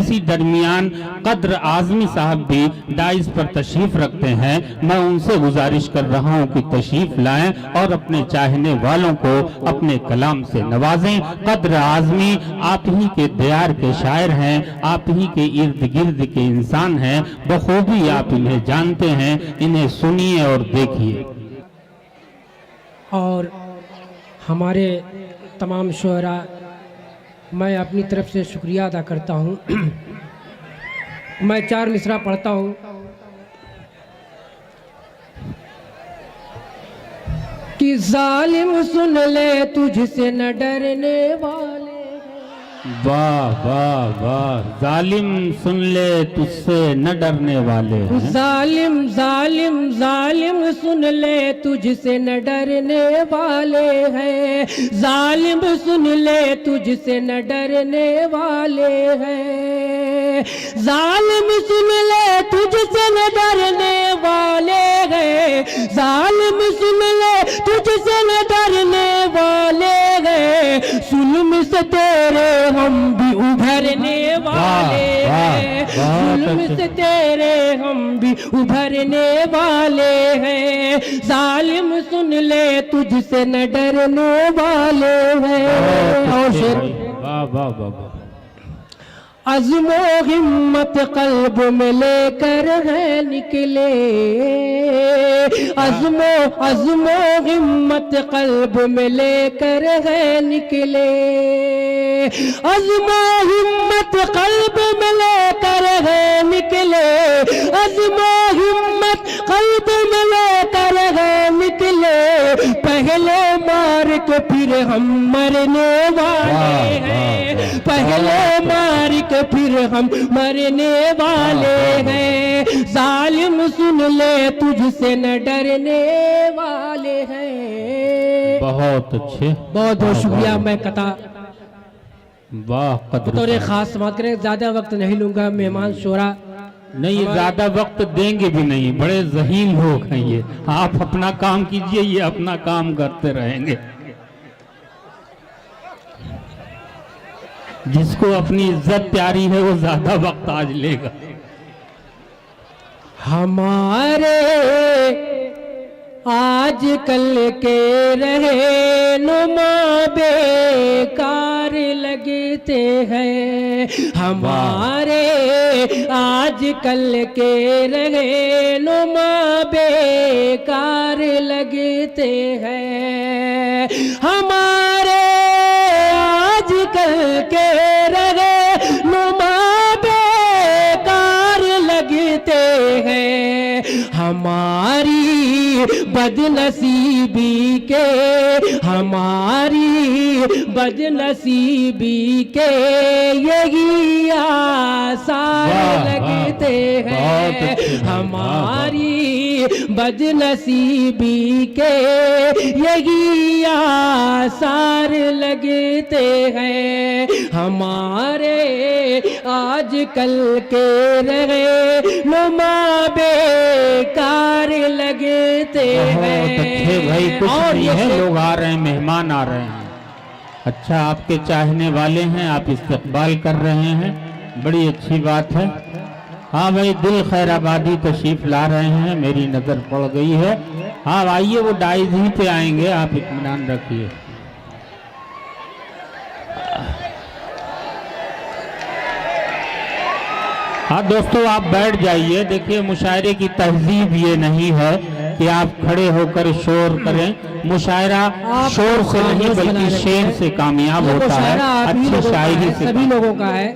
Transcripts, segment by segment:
इसी दरमियान कद्र आजमी साहब भी डाइस पर तशरीफ रखते हैं। मैं उनसे गुजारिश कर रहा हूं कि तशरीफ लाएं और अपने चाहने वालों को अपने कलाम से नवाजें। कद्र आजमी आप ही के दियार के शायर हैं, आप ही के इर्द गिर्द के इंसान हैं, बखूबी आप इन्हें जानते हैं। इन्हें सुनिए और देखिए। और हमारे तमाम शुअरा, मैं अपनी तरफ से शुक्रिया अदा करता हूँ। मैं 4 मिसरा पढ़ता हूँ। कि जालिम सुन ले तुझसे न डरने वाले। वाह वाह वाह, जालिम सुन ले तुझसे न डरने वाले हैं। जालिम जालिम जालिम सुन ले तुझसे न डरने वाले हैं। जालिम सुन ले तुझसे न डरने वाले हैं। जालिम सुन ले तुझसे न डरने वाले हैं। जालिम सुन ले तुझसे न डरने वाले हैं। जुल्म से तेरे हम भी उभरने वाले हैं। जुल्म से तेरे हम भी उभरने वाले हैं। जालिम सुन ले तुझसे न डरने वाले हैं। और शेर, वाह वाह वाह। अज़्मो हिम्मत कल्ब में लेकर है निकले। अज़्मो हिम्मत कल्ब में लेकर है निकले। अज़्मो हिम्मत कल्ब में लेकर है निकले। अज़्मो हिम्मत कल्ब में लेकर है निकले। पहले मार के फिर हम मरने वाले हैं। पहले मार के फिर हम मरने वाले हैं। जालिम सुन ले तुझसे न डरने वाले हैं। बहुत अच्छे, बहुत बहुत शुक्रिया। मैं कथा वाह कद्र तो खास बात करें, ज्यादा वक्त नहीं लूंगा। मेहमान शोरा नहीं, ज्यादा वक्त देंगे भी नहीं, बड़े ज़हीन लोग हैं ये। आप अपना काम कीजिए, ये अपना काम करते रहेंगे। जिसको अपनी इज्जत प्यारी है वो ज्यादा वक्त आज लेगा। हमारे आज कल के रहे नुमा बेकार लगते हैं। हमारे आज कल के रहे नुमा बेकार लगते हैं। हमारे आज कल के रहे नुमा बेकार लगते हैं। हमारी बदनसीबी के, हमारी बदनसीबी के यही आसार लगते हैं। हमारी बदनसीबी के यही आसार लगते हैं। हमारे आज कल के रहे नुमा बेकार लगते हैं। अच्छे भाई, कुछ नहीं है, लोग आ रहे हैं, मेहमान आ रहे हैं। अच्छा, आपके चाहने वाले हैं, आप इस्तकबाल कर रहे हैं, बड़ी अच्छी बात है। हाँ भाई, दिल खैराबादी तशरीफ ला रहे हैं, मेरी नजर पड़ गई है। हाँ आइए, वो डाइज ही पे आएंगे, आप इत्मीनान रखिए। हाँ दोस्तों, आप बैठ जाइए। देखिए, मुशायरे की तहजीब ये नहीं है कि आप खड़े होकर शोर करें। मुशायरा शोर से नहीं बल्कि शेर से कामयाब होता है, अच्छी शायरी से। सभी लोगों का है।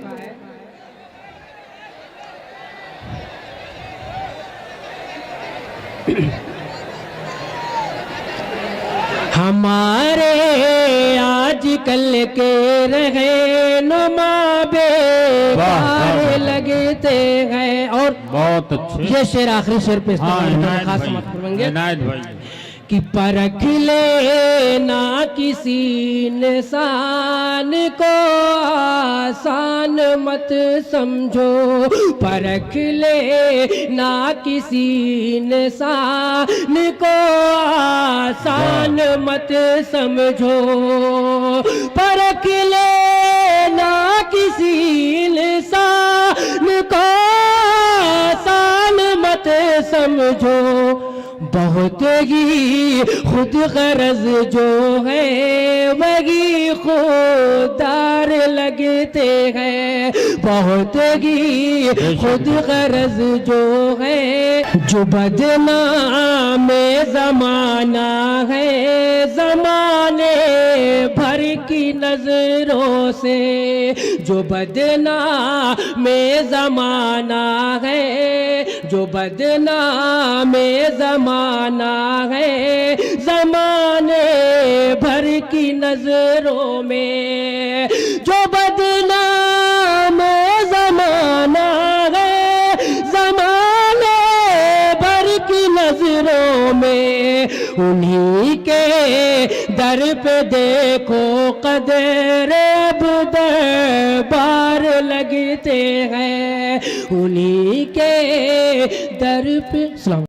हमारे आज कल के रहे नुमा बेकार लगते हैं। और बहुत अच्छे, ये शेर आखिरी शेर पे खास समाप्त करेंगे कि परख ले ना किसी इंसान को आसान मत समझो। परख ले ना किसी इंसान को आसान मत समझो। परख ले ना किसी इंसान समझो, बहुत ही खुद गरज जो है वही खुदार लगते हैं, बहुत ही खुद गरज जो है। जो बदनाम ज़माना है ज़माने भर की नजरों से, जो बदनाम ज़माना है, जो बदनाम ज़माना है ज़माने भर की नजरों में, जो बदनाम ज़माना है ज़माने भर की नजरों में, उन्हीं के दर पे देखो कदर अब दरबार लगते हैं, उन्हीं के दर पे।